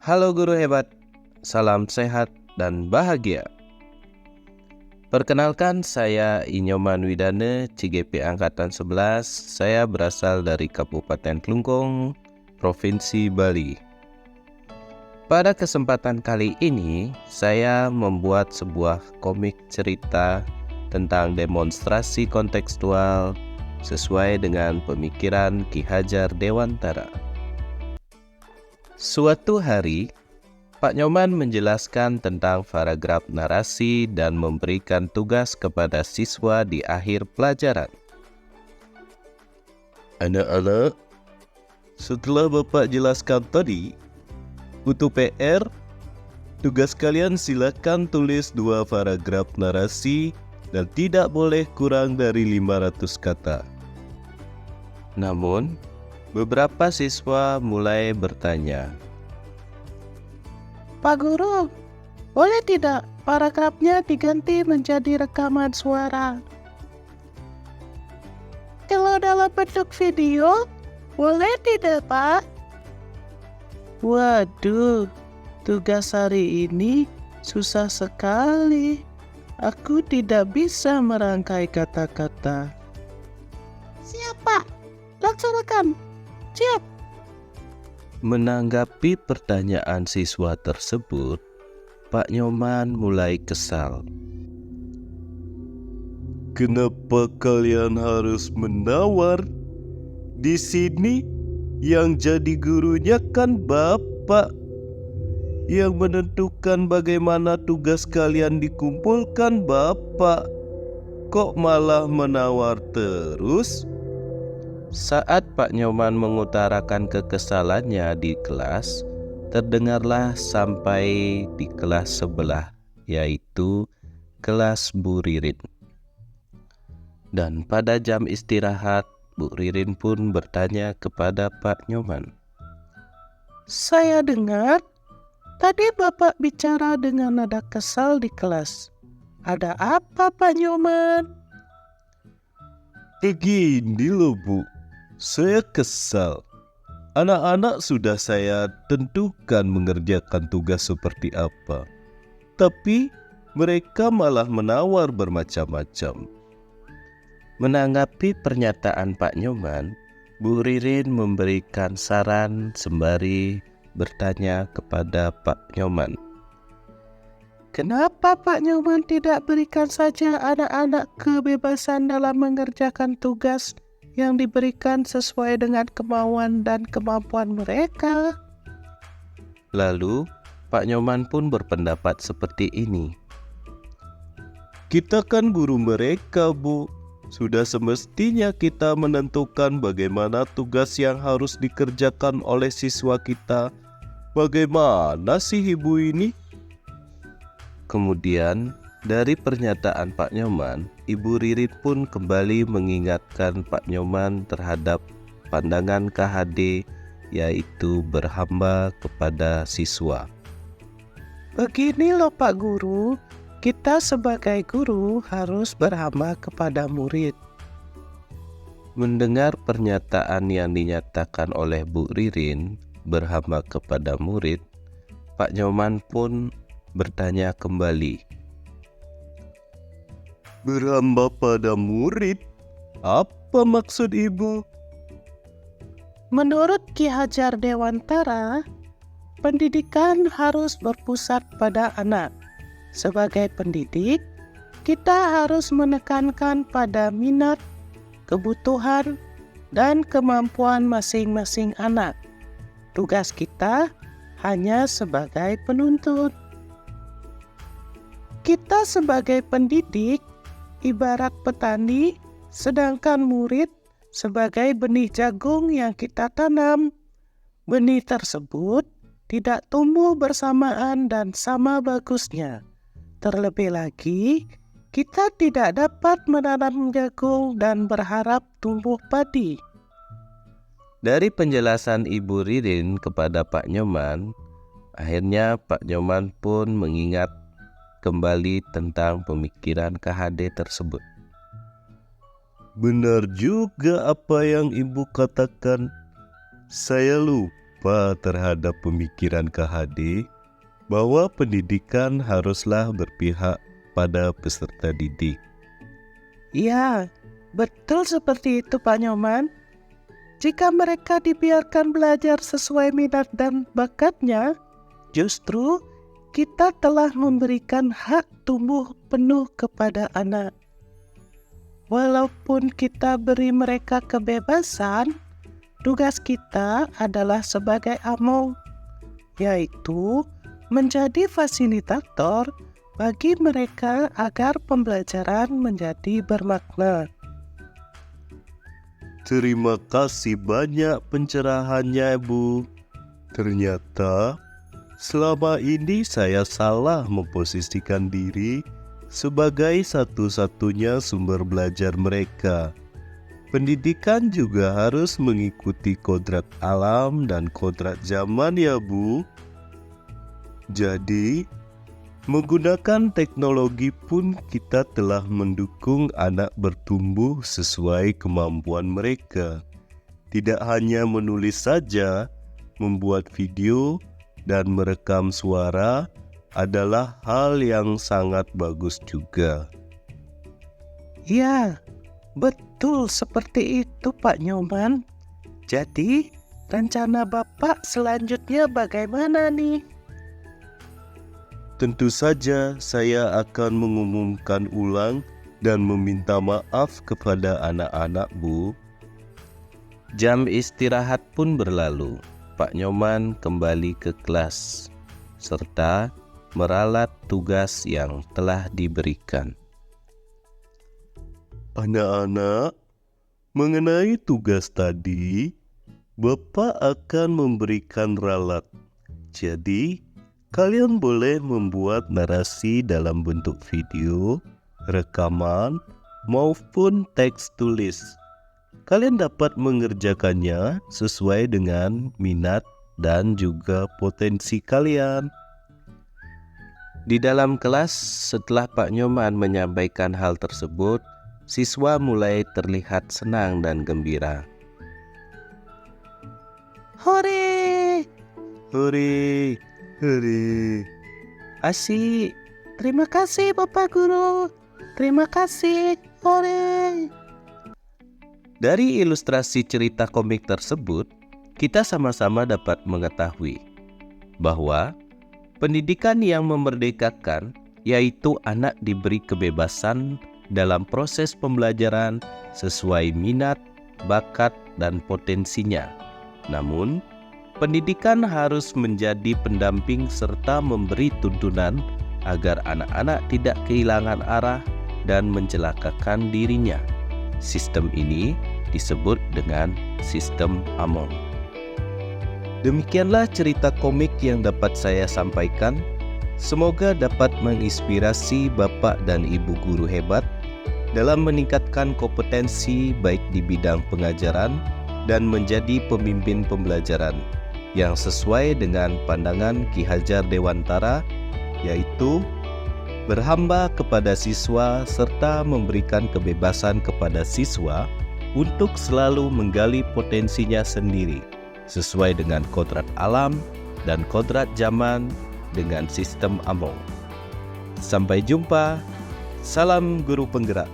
Halo guru hebat, salam sehat dan bahagia. Perkenalkan, saya Inyoman Widane, CGP Angkatan 11. Saya berasal dari Kabupaten Klungkung, Provinsi Bali. Pada kesempatan kali ini, saya membuat sebuah komik cerita tentang demonstrasi kontekstual sesuai dengan pemikiran Ki Hajar Dewantara. Suatu hari, Pak Nyoman menjelaskan tentang paragraf narasi dan memberikan tugas kepada siswa di akhir pelajaran. Anak-anak, setelah Bapak jelaskan tadi, untuk PR, tugas kalian silakan tulis 2 paragraf narasi dan tidak boleh kurang dari 500 kata. Namun, beberapa siswa mulai bertanya, Pak Guru, boleh tidak paragrafnya diganti menjadi rekaman suara? Kalau dalam bentuk video, boleh tidak, Pak? Waduh, tugas hari ini susah sekali. Aku tidak bisa merangkai kata-kata. Siap, Pak. Laksanakan. Siap. menanggapi pertanyaan siswa tersebut, Pak Nyoman mulai kesal. Kenapa kalian harus menawar? Di sini yang jadi gurunya kan Bapak. Yang menentukan bagaimana tugas kalian dikumpulkan Bapak. Kok malah menawar terus? Saat Pak Nyoman mengutarakan kekesalannya di kelas, terdengarlah sampai di kelas sebelah, yaitu kelas Bu Ririn. Dan pada jam istirahat, Bu Ririn pun bertanya kepada Pak Nyoman. Saya dengar tadi Bapak bicara dengan nada kesal di kelas. Ada apa, Pak Nyoman? Begini loh Bu, saya kesal. Anak-anak sudah saya tentukan mengerjakan tugas seperti apa, tapi mereka malah menawar bermacam-macam. Menanggapi pernyataan Pak Nyoman, Bu Ririn memberikan saran sembari bertanya kepada Pak Nyoman. Kenapa Pak Nyoman tidak berikan saja anak-anak kebebasan dalam mengerjakan tugas yang diberikan sesuai dengan kemauan dan kemampuan mereka? Lalu, Pak Nyoman pun berpendapat seperti ini. Kita kan guru mereka, Bu. Sudah semestinya kita menentukan bagaimana tugas yang harus dikerjakan oleh siswa kita. Bagaimana sih Ibu ini? Kemudian, dari pernyataan Pak Nyoman, Ibu Ririn pun kembali mengingatkan Pak Nyoman terhadap pandangan KHD, yaitu berhamba kepada siswa. Begini loh Pak Guru, kita sebagai guru harus berhamba kepada murid. Mendengar pernyataan yang dinyatakan oleh Bu Ririn, berhamba kepada murid, Pak Nyoman pun bertanya kembali. Berhamba pada murid? Apa maksud Ibu? Menurut Ki Hajar Dewantara, pendidikan harus berpusat pada anak. Sebagai pendidik, kita harus menekankan pada minat, kebutuhan, dan kemampuan masing-masing anak. Tugas kita hanya sebagai penuntut. Kita sebagai pendidik ibarat petani, sedangkan murid sebagai benih jagung yang kita tanam. Benih tersebut tidak tumbuh bersamaan dan sama bagusnya. Terlebih lagi, kita tidak dapat menanam jagung dan berharap tumbuh padi. Dari penjelasan Ibu Ririn kepada Pak Nyoman, akhirnya Pak Nyoman pun mengingat kembali tentang pemikiran KHD tersebut. Benar juga apa yang Ibu katakan. Saya lupa lupa terhadap pemikiran KHD bahwa pendidikan haruslah berpihak pada peserta didik. Ya, betul seperti itu Pak Nyoman. Jika mereka dibiarkan belajar sesuai minat dan bakatnya, justru kita telah memberikan hak tumbuh penuh kepada anak. Walaupun kita beri mereka kebebasan, tugas kita adalah sebagai among, yaitu menjadi fasilitator bagi mereka agar pembelajaran menjadi bermakna. Terima kasih banyak pencerahannya, Bu. Ternyata selama ini saya salah memposisikan diri sebagai satu-satunya sumber belajar mereka. Pendidikan juga harus mengikuti kodrat alam dan kodrat zaman ya, Bu. Jadi, menggunakan teknologi pun kita telah mendukung anak bertumbuh sesuai kemampuan mereka. Tidak hanya menulis saja, membuat video dan merekam suara adalah hal yang sangat bagus juga. Ya, betul seperti itu Pak Nyoman. Jadi, rencana Bapak selanjutnya bagaimana nih? Tentu saja saya akan mengumumkan ulang dan meminta maaf kepada anak-anak, Bu. Jam istirahat pun berlalu. Pak Nyoman kembali ke kelas serta meralat tugas yang telah diberikan. Anak-anak, mengenai tugas tadi, Bapak akan memberikan ralat. Jadi, kalian boleh membuat narasi dalam bentuk video, rekaman, maupun teks tulis. Kalian dapat mengerjakannya sesuai dengan minat dan juga potensi kalian. Di dalam kelas, setelah Pak Nyoman menyampaikan hal tersebut, siswa mulai terlihat senang dan gembira. Hore! Hore! Hore! Asyik. Terima kasih Bapak Guru. Terima kasih. Hore! Dari ilustrasi cerita komik tersebut, kita sama-sama dapat mengetahui bahwa pendidikan yang memerdekakan, yaitu anak diberi kebebasan dalam proses pembelajaran sesuai minat, bakat, dan potensinya. Namun, pendidikan harus menjadi pendamping serta memberi tuntunan agar anak-anak tidak kehilangan arah dan mencelakakan dirinya. Sistem ini disebut dengan sistem Among. Demikianlah cerita komik yang dapat saya sampaikan. Semoga dapat menginspirasi Bapak dan Ibu guru hebat dalam meningkatkan kompetensi baik di bidang pengajaran dan menjadi pemimpin pembelajaran yang sesuai dengan pandangan Ki Hajar Dewantara, yaitu berhamba kepada siswa serta memberikan kebebasan kepada siswa untuk selalu menggali potensinya sendiri sesuai dengan kodrat alam dan kodrat zaman dengan sistem Among. Sampai jumpa. Salam guru penggerak.